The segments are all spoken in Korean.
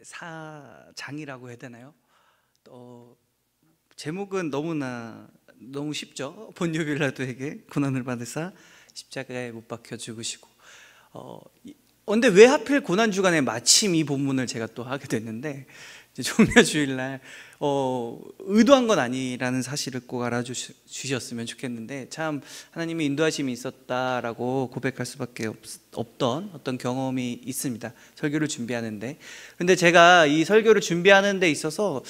사장이라고 해야 되나요? 제목은 너무 쉽죠. 본요 빌라도에게 고난을 받으사 십자가에 못 박혀 죽으시고. 근데 왜 하필 고난 주간에 마침 이 본문을 제가 또 하게 됐는데, 이제 종려 주일날 의도한 건 아니라는 사실을 꼭 알아주셨으면 좋겠는데, 참 하나님의 인도하심이 있었다라고 고백할 수밖에 없던 어떤 경험이 있습니다. 설교를 준비하는데. 근데 제가 이 설교를 준비하는 데 있어서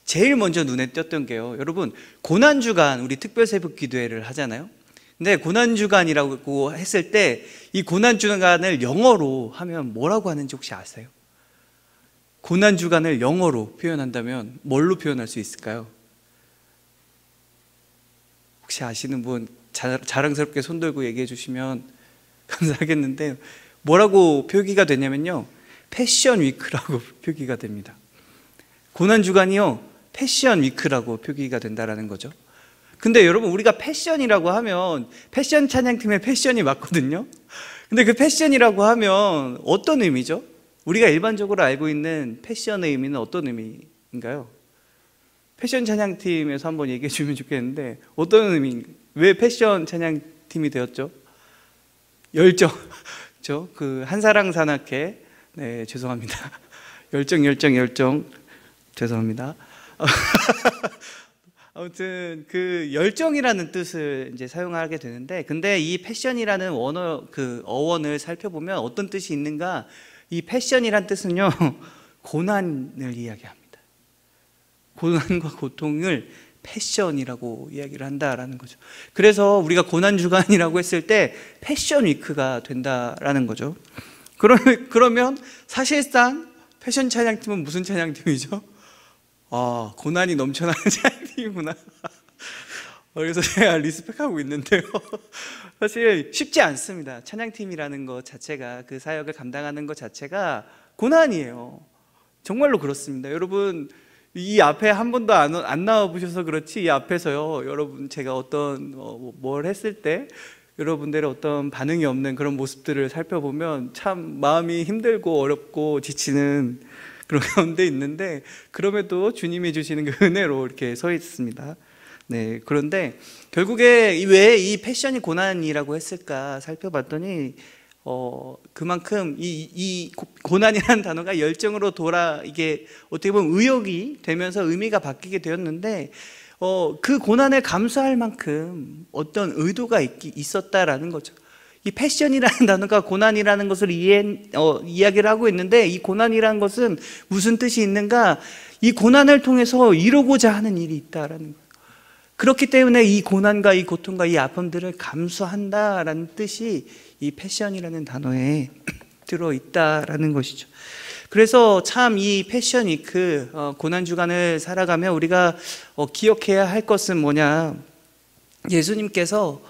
제일 먼저 눈에 띄었던 게요, 여러분, 고난주간 우리 특별새벽기도회를 하잖아요. 근데 고난주간이라고 했을 때 이 고난주간을 영어로 하면 뭐라고 하는지 혹시 아세요? 고난주간을 영어로 표현한다면 뭘로 표현할 수 있을까요? 혹시 아시는 분 자랑스럽게 손 들고 얘기해 주시면 감사하겠는데, 뭐라고 표기가 되냐면요, 패션 위크라고 표기가 됩니다. 고난주간이요, 패션 위크라고 표기가 된다라는 거죠. 근데 여러분, 우리가 패션이라고 하면 패션 찬양팀의 패션이 맞거든요. 근데 그 패션이라고 하면 어떤 의미죠? 우리가 일반적으로 알고 있는 패션의 의미는 어떤 의미인가요? 패션 찬양팀에서 한번 얘기해 주면 좋겠는데, 어떤 의미인가요? 왜 패션 찬양팀이 되었죠? 열정죠. 그 한사랑 산악회, 네, 죄송합니다. 열정 죄송합니다. 아무튼 그 열정이라는 뜻을 이제 사용하게 되는데, 근데 이 패션이라는 어원을 살펴보면 어떤 뜻이 있는가? 이 패션이란 뜻은요, 고난을 이야기합니다. 고난과 고통을 패션이라고 이야기를 한다라는 거죠. 그래서 우리가 고난주간이라고 했을 때 패션 위크가 된다라는 거죠. 그러면 사실상 패션 찬양팀은 무슨 찬양팀이죠? 고난이 넘쳐나는 찬양팀이구나. 그래서 제가 리스펙하고 있는데요, 사실 쉽지 않습니다. 찬양팀이라는 것 자체가, 그 사역을 감당하는 것 자체가 고난이에요. 정말로 그렇습니다. 여러분, 이 앞에 한 번도 안 나와 보셔서 그렇지, 이 앞에서요, 여러분, 제가 뭘 했을 때 여러분들의 어떤 반응이 없는 그런 모습들을 살펴보면 참 마음이 힘들고 어렵고 지치는 그런 가운데 있는데, 그럼에도 주님이 주시는 그 은혜로 이렇게 서 있습니다. 네, 그런데 결국에 왜 이 패션이 고난이라고 했을까 살펴봤더니, 그만큼 이 고난이라는 단어가 열정으로 이게 어떻게 보면 의욕이 되면서 의미가 바뀌게 되었는데, 그 고난을 감수할 만큼 어떤 의도가 있었다라는 거죠. 이 패션이라는 단어가 고난이라는 것을 이야기를 하고 있는데, 이 고난이라는 것은 무슨 뜻이 있는가? 이 고난을 통해서 이루고자 하는 일이 있다라는 거예요. 그렇기 때문에 이 고난과 이 고통과 이 아픔들을 감수한다라는 뜻이 이 패션이라는 단어에 들어있다라는 것이죠. 그래서 참 이 패션 위크, 고난주간을 살아가며 우리가 기억해야 할 것은 뭐냐? 예수님께서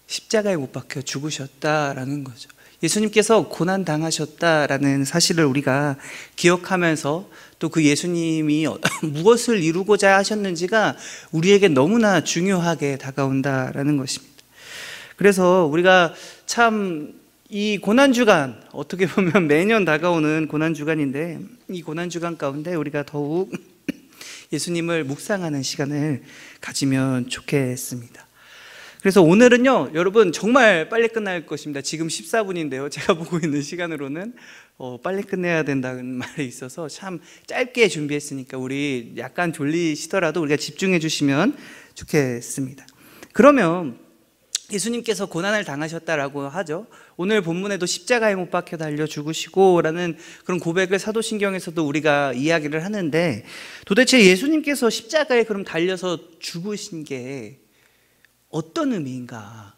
십자가에 못 박혀 죽으셨다라는 거죠. 예수님께서 고난 당하셨다라는 사실을 우리가 기억하면서, 또 그 예수님이 무엇을 이루고자 하셨는지가 우리에게 너무나 중요하게 다가온다라는 것입니다. 그래서 우리가 참 이 고난주간, 어떻게 보면 매년 다가오는 고난주간인데, 이 고난주간 가운데 우리가 더욱 예수님을 묵상하는 시간을 가지면 좋겠습니다. 그래서 오늘은요, 여러분, 정말 빨리 끝날 것입니다. 지금 14분인데요 제가 보고 있는 시간으로는 빨리 끝내야 된다는 말이 있어서 참 짧게 준비했으니까 우리 약간 졸리시더라도 우리가 집중해 주시면 좋겠습니다. 그러면 예수님께서 고난을 당하셨다라고 하죠. 오늘 본문에도 십자가에 못 박혀 달려 죽으시고 라는 그런 고백을 사도신경에서도 우리가 이야기를 하는데, 도대체 예수님께서 십자가에 그럼 달려서 죽으신 게 어떤 의미인가?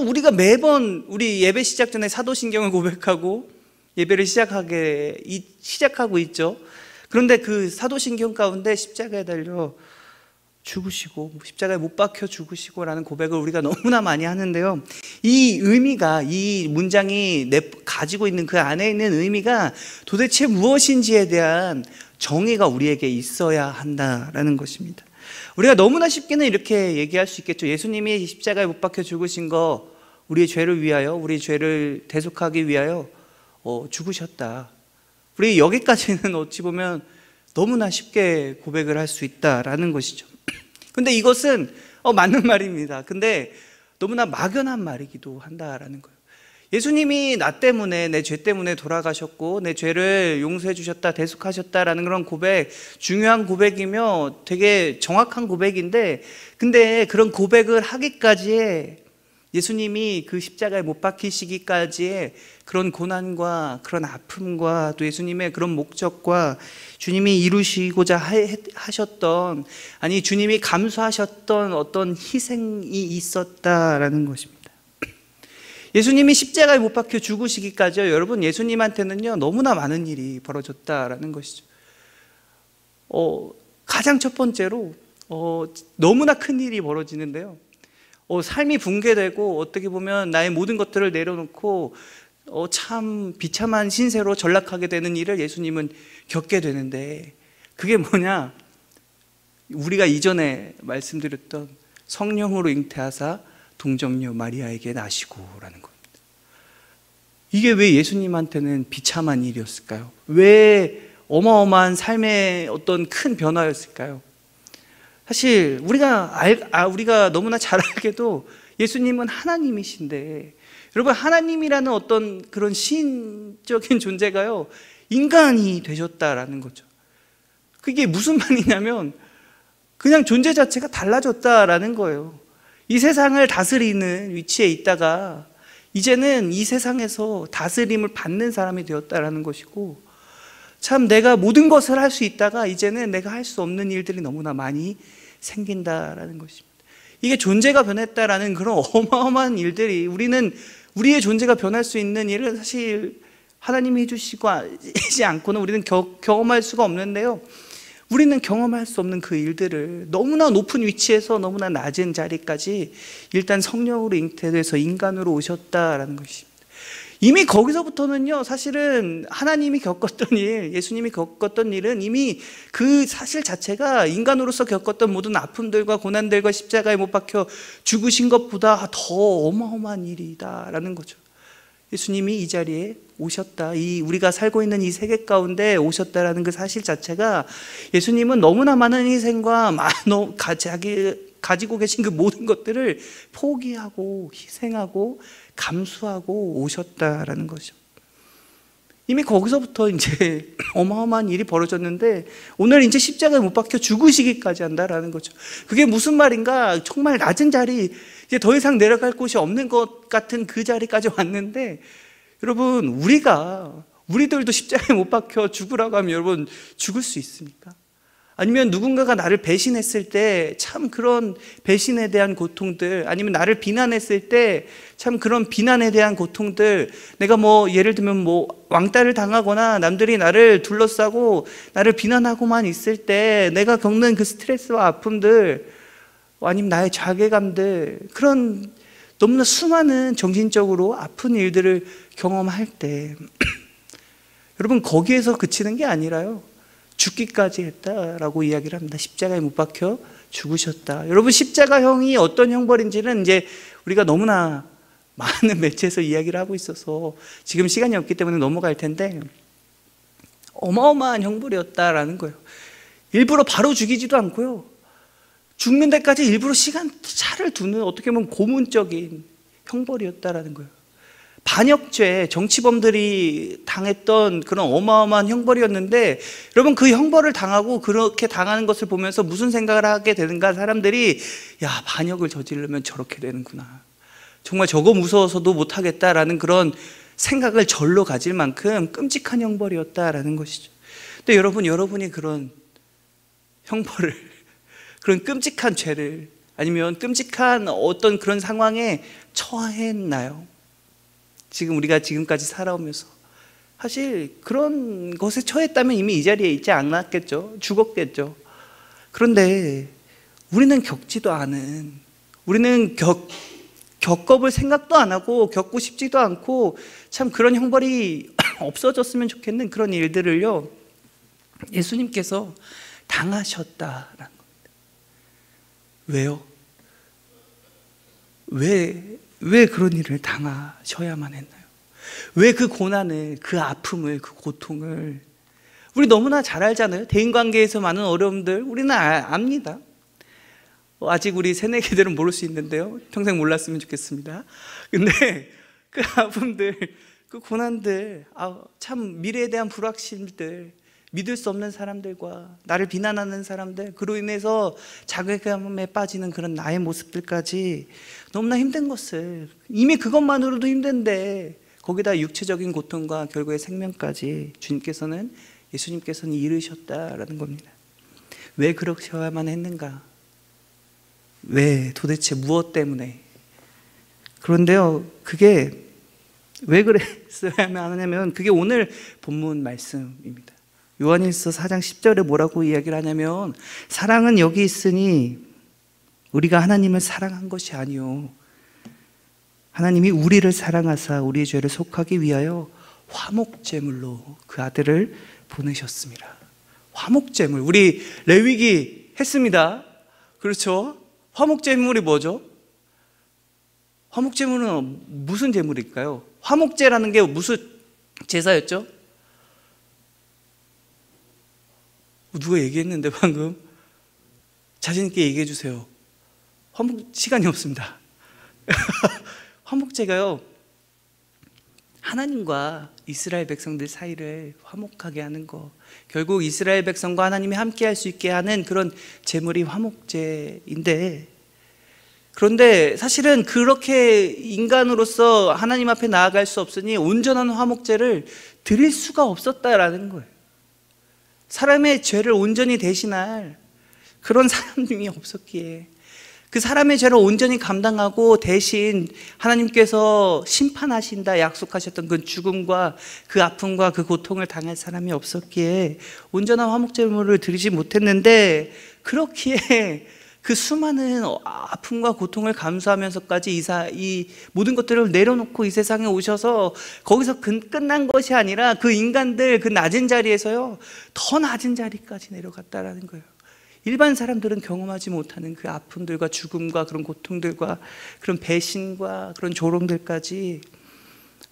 우리가 매번 우리 예배 시작 전에 사도신경을 고백하고 예배를 시작하고 있죠. 그런데 그 사도신경 가운데 십자가에 달려 죽으시고, 십자가에 못 박혀 죽으시고 라는 고백을 우리가 너무나 많이 하는데요, 이 의미가, 이 문장이 가지고 있는 그 안에 있는 의미가 도대체 무엇인지에 대한 정의가 우리에게 있어야 한다라는 것입니다. 우리가 너무나 쉽게는 이렇게 얘기할 수 있겠죠. 예수님이 십자가에 못 박혀 죽으신 거 우리의 죄를 위하여, 우리 죄를 대속하기 위하여 죽으셨다. 우리 여기까지는 어찌 보면 너무나 쉽게 고백을 할 수 있다라는 것이죠. 근데 이것은 맞는 말입니다. 근데 너무나 막연한 말이기도 한다라는 거예요. 예수님이 나 때문에, 내 죄 때문에 돌아가셨고 내 죄를 용서해 주셨다, 대속하셨다라는 그런 고백, 중요한 고백이며 되게 정확한 고백인데, 근데 그런 고백을 하기까지의, 예수님이 그 십자가에 못 박히시기까지의 그런 고난과 그런 아픔과 또 예수님의 그런 목적과 주님이 이루시고자 하셨던, 아니 주님이 감수하셨던 어떤 희생이 있었다라는 것입니다. 예수님이 십자가에 못 박혀 죽으시기까지요, 여러분, 예수님한테는요 너무나 많은 일이 벌어졌다라는 것이죠. 가장 첫 번째로 너무나 큰 일이 벌어지는데요, 삶이 붕괴되고 어떻게 보면 나의 모든 것들을 내려놓고 참 비참한 신세로 전락하게 되는 일을 예수님은 겪게 되는데, 그게 뭐냐, 우리가 이전에 말씀드렸던 성령으로 잉태하사 동정녀 마리아에게 나시고라는 겁니다. 이게 왜 예수님한테는 비참한 일이었을까요? 왜 어마어마한 삶의 어떤 큰 변화였을까요? 사실 우리가 너무나 잘 알게도 예수님은 하나님이신데, 여러분, 하나님이라는 어떤 그런 신적인 존재가요 인간이 되셨다라는 거죠. 그게 무슨 말이냐면 그냥 존재 자체가 달라졌다라는 거예요. 이 세상을 다스리는 위치에 있다가 이제는 이 세상에서 다스림을 받는 사람이 되었다라는 것이고, 참 내가 모든 것을 할 수 있다가 이제는 내가 할 수 없는 일들이 너무나 많이 생긴다라는 것입니다. 이게 존재가 변했다라는 그런 어마어마한 일들이, 우리의 존재가 변할 수 있는 일은 사실 하나님이 해주시지 않고는 우리는 경험할 수가 없는데요, 우리는 경험할 수 없는 그 일들을 너무나 높은 위치에서 너무나 낮은 자리까지 일단 성령으로 잉태돼서 인간으로 오셨다라는 것입니다. 이미 거기서부터는요, 사실은 하나님이 겪었던 일, 예수님이 겪었던 일은 이미 그 사실 자체가 인간으로서 겪었던 모든 아픔들과 고난들과 십자가에 못 박혀 죽으신 것보다 더 어마어마한 일이다라는 거죠. 예수님이 이 자리에 오셨다, 우리가 살고 있는 이 세계 가운데 오셨다라는 그 사실 자체가, 예수님은 너무나 많은 희생과 가지고 계신 그 모든 것들을 포기하고 희생하고 감수하고 오셨다라는 거죠. 이미 거기서부터 이제 어마어마한 일이 벌어졌는데, 오늘 이제 십자가에 못 박혀 죽으시기까지 한다라는 거죠. 그게 무슨 말인가, 정말 낮은 자리, 이제 더 이상 내려갈 곳이 없는 것 같은 그 자리까지 왔는데, 여러분, 우리들도 십자가에 못 박혀 죽으라고 하면 여러분 죽을 수 있습니까? 아니면 누군가가 나를 배신했을 때 참 그런 배신에 대한 고통들, 아니면 나를 비난했을 때 참 그런 비난에 대한 고통들, 내가 예를 들면 왕따를 당하거나 남들이 나를 둘러싸고 나를 비난하고만 있을 때 내가 겪는 그 스트레스와 아픔들, 아니면 나의 자괴감들, 그런 너무나 수많은 정신적으로 아픈 일들을 경험할 때 여러분, 거기에서 그치는 게 아니라요, 죽기까지 했다라고 이야기를 합니다. 십자가에 못 박혀 죽으셨다. 여러분, 십자가형이 어떤 형벌인지는 이제 우리가 너무나 많은 매체에서 이야기를 하고 있어서 지금 시간이 없기 때문에 넘어갈 텐데, 어마어마한 형벌이었다라는 거예요. 일부러 바로 죽이지도 않고요, 죽는 데까지 일부러 차를 두는, 어떻게 보면 고문적인 형벌이었다라는 거예요. 반역죄, 정치범들이 당했던 그런 어마어마한 형벌이었는데, 여러분, 그 형벌을 당하고 그렇게 당하는 것을 보면서 무슨 생각을 하게 되는가, 사람들이, 야, 반역을 저지르면 저렇게 되는구나, 정말 저거 무서워서도 못하겠다라는 그런 생각을 절로 가질 만큼 끔찍한 형벌이었다라는 것이죠. 근데 여러분이 그런 형벌을, 그런 끔찍한 죄를, 아니면 끔찍한 어떤 그런 상황에 처했나요? 지금 우리가 지금까지 살아오면서 사실 그런 것에 처했다면 이미 이 자리에 있지 않았겠죠. 죽었겠죠. 그런데 우리는 겪지도 않은, 우리는 겪어볼 생각도 안 하고 겪고 싶지도 않고, 참 그런 형벌이 없어졌으면 좋겠는 그런 일들을요, 예수님께서 당하셨다라는 겁니다. 왜요? 왜 그런 일을 당하셔야만 했나요? 왜 그 고난을, 그 아픔을, 그 고통을 우리 너무나 잘 알잖아요. 대인관계에서 많은 어려움들 우리는 압니다. 아직 우리 새내기들은 모를 수 있는데요, 평생 몰랐으면 좋겠습니다. 근데 그 아픔들, 그 고난들, 참 미래에 대한 불확실들, 믿을 수 없는 사람들과 나를 비난하는 사람들, 그로 인해서 자괴감에 빠지는 그런 나의 모습들까지 너무나 힘든 것을, 이미 그것만으로도 힘든데 거기다 육체적인 고통과 결국에 생명까지 예수님께서는 이르셨다라는 겁니다. 왜 그러셔야만 했는가? 왜, 도대체 무엇 때문에? 그런데요, 그게 왜 그랬어야만 하냐면 그게 오늘 본문 말씀입니다. 요한일서 4장 10절에 뭐라고 이야기를 하냐면, 사랑은 여기 있으니 우리가 하나님을 사랑한 것이 아니요 하나님이 우리를 사랑하사 우리의 죄를 속하기 위하여 화목제물로 그 아들을 보내셨습니다. 화목제물, 우리 레위기 했습니다. 그렇죠? 화목제물이 뭐죠? 화목제물은 무슨 제물일까요? 화목제라는 게 무슨 제사였죠? 누가 얘기했는데 방금? 자신 있게 얘기해 주세요. 시간이 없습니다. 화목제가요, 하나님과 이스라엘 백성들 사이를 화목하게 하는 거, 결국 이스라엘 백성과 하나님이 함께 할 수 있게 하는 그런 제물이 화목제인데, 그런데 사실은 그렇게 인간으로서 하나님 앞에 나아갈 수 없으니 온전한 화목제를 드릴 수가 없었다라는 거예요. 사람의 죄를 온전히 대신할 그런 사람이 없었기에, 그 사람의 죄를 온전히 감당하고 대신 하나님께서 심판하신다 약속하셨던 그 죽음과 그 아픔과 그 고통을 당할 사람이 없었기에 온전한 화목제물을 드리지 못했는데, 그렇기에 그 수많은 아픔과 고통을 감수하면서까지 이 모든 것들을 내려놓고 이 세상에 오셔서 거기서 끝난 것이 아니라 그 인간들 그 낮은 자리에서요, 더 낮은 자리까지 내려갔다라는 거예요. 일반 사람들은 경험하지 못하는 그 아픔들과 죽음과 그런 고통들과 그런 배신과 그런 조롱들까지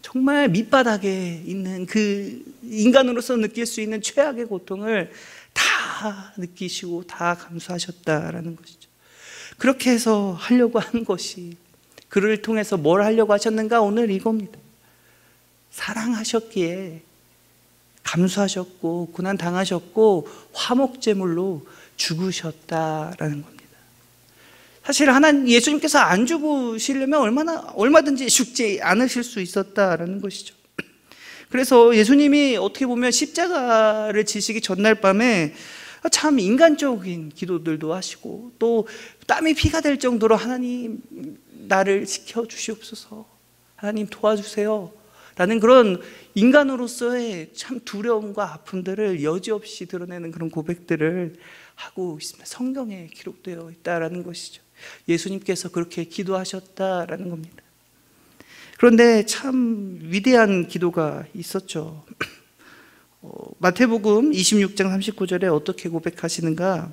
정말 밑바닥에 있는 그 인간으로서 느낄 수 있는 최악의 고통을 다 느끼시고 다 감수하셨다라는 것이죠. 그렇게 해서 하려고 한 것이, 그를 통해서 뭘 하려고 하셨는가? 오늘 이겁니다. 사랑하셨기에 감수하셨고 고난 당하셨고 화목제물로 죽으셨다라는 겁니다. 사실 예수님께서 안 죽으시려면 얼마든지 죽지 않으실 수 있었다라는 것이죠. 그래서 예수님이 어떻게 보면 십자가를 지시기 전날 밤에 참 인간적인 기도들도 하시고, 또 땀이 피가 될 정도로 하나님 나를 지켜주시옵소서, 하나님 도와주세요 라는 그런 인간으로서의 참 두려움과 아픔들을 여지없이 드러내는 그런 고백들을 하고 있습니다. 성경에 기록되어 있다라는 것이죠. 예수님께서 그렇게 기도하셨다라는 겁니다. 그런데 참 위대한 기도가 있었죠. 마태복음 26장 39절에 어떻게 고백하시는가?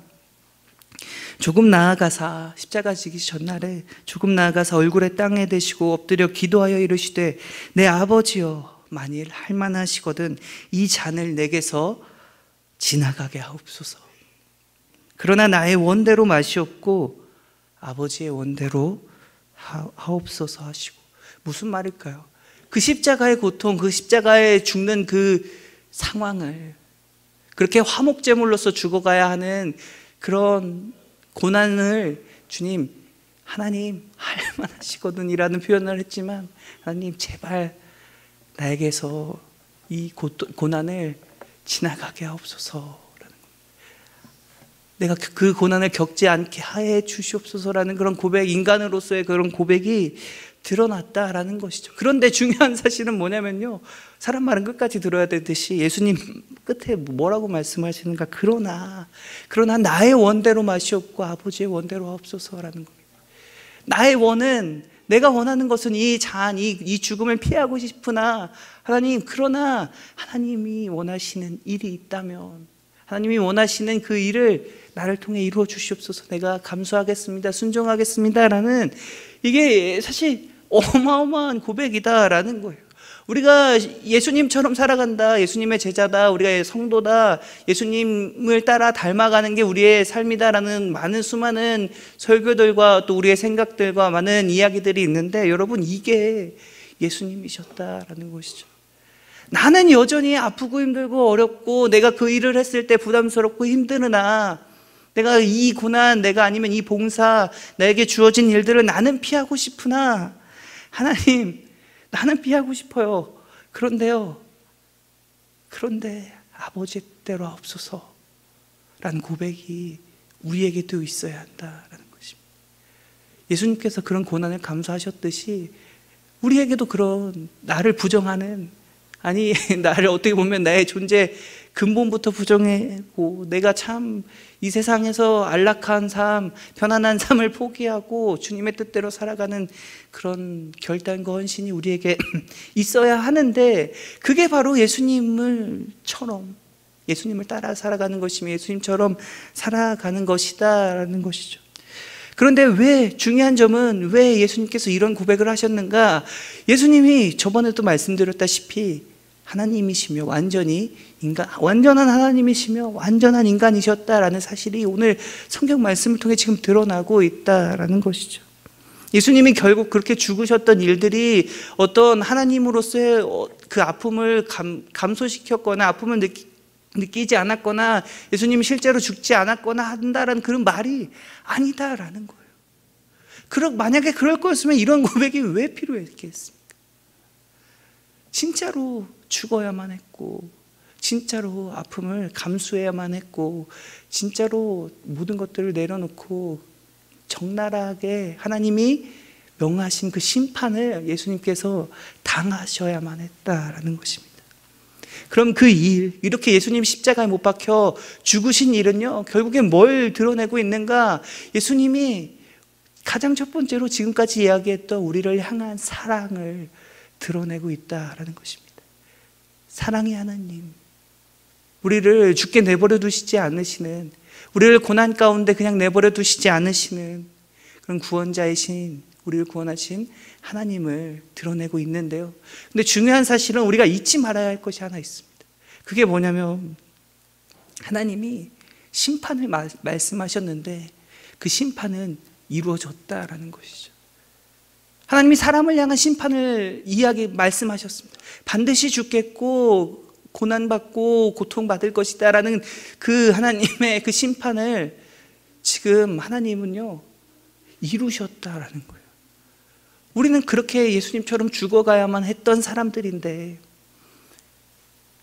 조금 나아가사, 십자가 지기 전날에 조금 나아가사 얼굴에 땅에 대시고 엎드려 기도하여 이르시되, 내 아버지여, 만일 할만하시거든 이 잔을 내게서 지나가게 하옵소서. 그러나 나의 원대로 마시옵고 아버지의 원대로 하옵소서 하시고. 무슨 말일까요? 그 십자가의 고통, 그 십자가에 죽는 그 상황을, 그렇게 화목제물로서 죽어가야 하는 그런 고난을 주님, 하나님 할만하시거든 이라는 표현을 했지만, 하나님 제발 나에게서 이 고난을 지나가게 하옵소서, 내가 그 고난을 겪지 않게 하여 주시옵소서라는 그런 고백, 인간으로서의 그런 고백이 드러났다라는 것이죠. 그런데 중요한 사실은 뭐냐면요, 사람 말은 끝까지 들어야 되듯이 예수님 끝에 뭐라고 말씀하시는가? 그러나 나의 원대로 마시옵고 아버지의 원대로 하옵소서라는 겁니다. 나의 원은, 내가 원하는 것은 이 죽음을 피하고 싶으나 하나님, 그러나 하나님이 원하시는 일이 있다면, 하나님이 원하시는 그 일을 나를 통해 이루어 주시옵소서, 내가 감수하겠습니다, 순종하겠습니다 라는, 이게 사실 어마어마한 고백이다라는 거예요. 우리가 예수님처럼 살아간다, 예수님의 제자다, 우리가 성도다, 예수님을 따라 닮아가는 게 우리의 삶이다라는 많은 수많은 설교들과 또 우리의 생각들과 많은 이야기들이 있는데, 여러분, 이게 예수님이셨다라는 것이죠. 나는 여전히 아프고 힘들고 어렵고 내가 그 일을 했을 때 부담스럽고 힘드나, 내가 이 고난, 내가 아니면 이 봉사, 나에게 주어진 일들을 나는 피하고 싶으나, 하나님, 나는 피하고 싶어요. 그런데 아버지 뜻대로 없소서 라는 고백이 우리에게도 있어야 한다라는 것입니다. 예수님께서 그런 고난을 감수하셨듯이 우리에게도 그런 나를 부정하는, 아니 나를 어떻게 보면 나의 존재 근본부터 부정하고 내가 참 이 세상에서 안락한 삶, 편안한 삶을 포기하고 주님의 뜻대로 살아가는 그런 결단과 헌신이 우리에게 있어야 하는데, 그게 바로 예수님을 따라 살아가는 것이며 예수님처럼 살아가는 것이다라는 것이죠. 그런데 중요한 점은 왜 예수님께서 이런 고백을 하셨는가? 예수님이 저번에도 말씀드렸다시피 하나님이시며 완전한 하나님이시며 완전한 인간이셨다라는 사실이 오늘 성경 말씀을 통해 지금 드러나고 있다라는 것이죠. 예수님이 결국 그렇게 죽으셨던 일들이 어떤 하나님으로서의 그 아픔을 감소시켰거나 아픔을 느끼지 않았거나 예수님이 실제로 죽지 않았거나 한다라는 그런 말이 아니다라는 거예요. 만약에 그럴 거였으면 이런 고백이 왜 필요했겠습니까? 진짜로 죽어야만 했고, 진짜로 아픔을 감수해야만 했고, 진짜로 모든 것들을 내려놓고 적나라하게 하나님이 명하신 그 심판을 예수님께서 당하셔야만 했다라는 것입니다. 그럼 그 일, 이렇게 예수님 십자가에 못 박혀 죽으신 일은요, 결국엔 뭘 드러내고 있는가? 예수님이 가장 첫 번째로 지금까지 이야기했던 우리를 향한 사랑을 드러내고 있다라는 것입니다. 사랑의 하나님, 우리를 죽게 내버려 두시지 않으시는, 우리를 고난 가운데 그냥 내버려 두시지 않으시는 그런 구원자이신, 우리를 구원하신 하나님을 드러내고 있는데요. 근데 중요한 사실은 우리가 잊지 말아야 할 것이 하나 있습니다. 그게 뭐냐면 하나님이 심판을 말씀하셨는데 그 심판은 이루어졌다라는 것이죠. 하나님이 사람을 향한 심판을 말씀하셨습니다. 반드시 죽겠고 고난받고 고통받을 것이다 라는 그 하나님의 그 심판을 지금 하나님은요 이루셨다라는 거예요. 우리는 그렇게 예수님처럼 죽어가야만 했던 사람들인데,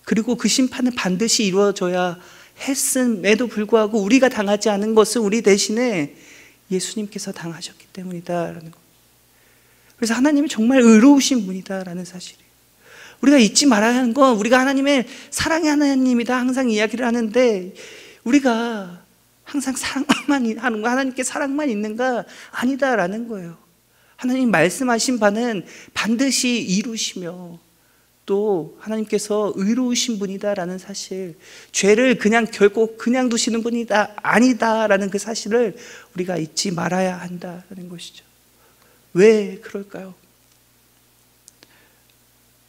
그리고 그 심판은 반드시 이루어져야 했음에도 불구하고 우리가 당하지 않은 것은 우리 대신에 예수님께서 당하셨기 때문이다라는 거예요. 그래서 하나님이 정말 의로우신 분이다라는 사실이에요. 우리가 잊지 말아야 하는 건 우리가 하나님의 사랑의 하나님이다 항상 이야기를 하는데, 우리가 항상 사랑만 하는 거, 하나님께 사랑만 있는가? 아니다라는 거예요. 하나님 말씀하신 바는 반드시 이루시며 또 하나님께서 의로우신 분이다라는 사실, 죄를 결코 그냥 두시는 분이 아니다라는 그 사실을 우리가 잊지 말아야 한다는 것이죠. 왜 그럴까요?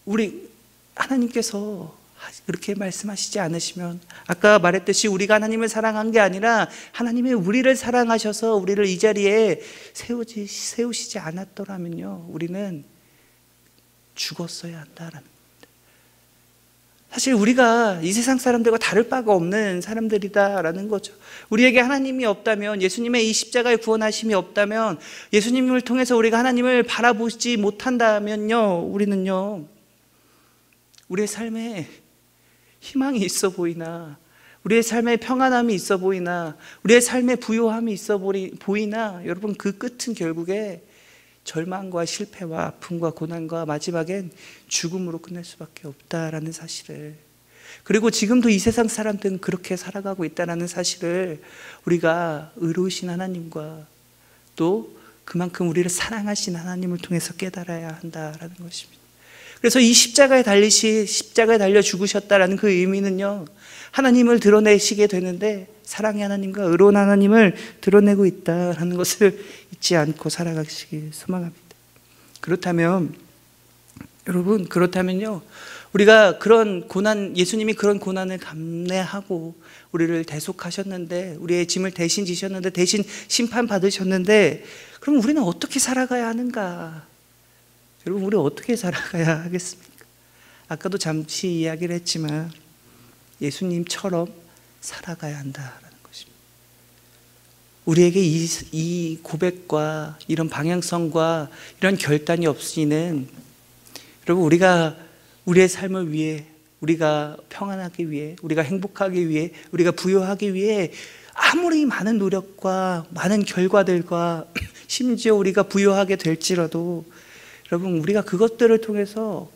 우리 하나님께서 그렇게 말씀하시지 않으시면, 아까 말했듯이 우리가 하나님을 사랑한 게 아니라 하나님이 우리를 사랑하셔서 우리를 이 자리에 세우시지 않았더라면요, 우리는 죽었어야 한다라는 겁니다. 사실 우리가 이 세상 사람들과 다를 바가 없는 사람들이다라는 거죠. 우리에게 하나님이 없다면, 예수님의 이 십자가의 구원하심이 없다면, 예수님을 통해서 우리가 하나님을 바라보지 못한다면요, 우리는요, 우리의 삶에 희망이 있어 보이나, 우리의 삶에 평안함이 있어 보이나, 우리의 삶에 부요함이 있어 보이나, 여러분 그 끝은 결국에 절망과 실패와 아픔과 고난과 마지막엔 죽음으로 끝날 수밖에 없다라는 사실을, 그리고 지금도 이 세상 사람들은 그렇게 살아가고 있다라는 사실을 우리가 의로우신 하나님과 또 그만큼 우리를 사랑하신 하나님을 통해서 깨달아야 한다라는 것입니다. 그래서 이 십자가에 달려 죽으셨다라는 그 의미는요, 하나님을 드러내시게 되는데 사랑의 하나님과 의로운 하나님을 드러내고 있다라는 것을 잊지 않고 살아가시길 소망합니다. 그렇다면 여러분, 그렇다면요, 우리가 그런 고난, 예수님이 그런 고난을 감내하고 우리를 대속하셨는데, 우리의 짐을 대신 지셨는데, 대신 심판 받으셨는데, 그럼 우리는 어떻게 살아가야 하는가? 여러분, 우리 어떻게 살아가야 하겠습니까? 아까도 잠시 이야기를 했지만 예수님처럼 살아가야 한다라는 것입니다. 우리에게 이 고백과 이런 방향성과 이런 결단이 없이는, 여러분, 우리가 우리의 삶을 위해, 우리가 평안하기 위해, 우리가 행복하기 위해, 우리가 부유하기 위해 아무리 많은 노력과 많은 결과들과 심지어 우리가 부유하게 될지라도, 여러분, 우리가 그것들을 통해서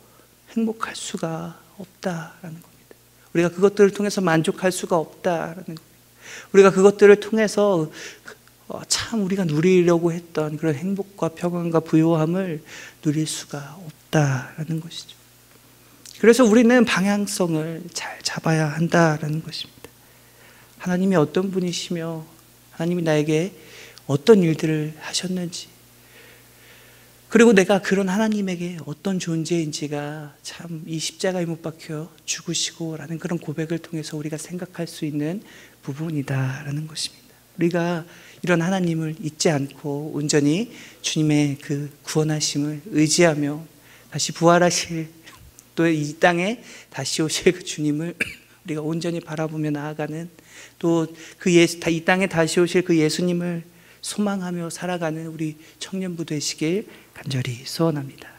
행복할 수가 없다라는 겁니다. 우리가 그것들을 통해서 만족할 수가 없다라는 겁니다. 우리가 그것들을 통해서 참 우리가 누리려고 했던 그런 행복과 평안과 부요함을 누릴 수가 없다라는 것이죠. 그래서 우리는 방향성을 잘 잡아야 한다라는 것입니다. 하나님이 어떤 분이시며 하나님이 나에게 어떤 일들을 하셨는지, 그리고 내가 그런 하나님에게 어떤 존재인지가 참 이 십자가에 못 박혀 죽으시고 라는 그런 고백을 통해서 우리가 생각할 수 있는 부분이다라는 것입니다. 우리가 이런 하나님을 잊지 않고 온전히 주님의 그 구원하심을 의지하며 다시 부활하실, 또 이 땅에 다시 오실 그 주님을 우리가 온전히 바라보며 나아가는, 또 그 이 땅에 다시 오실 그 예수님을 소망하며 살아가는 우리 청년부 되시길 간절히 소원합니다.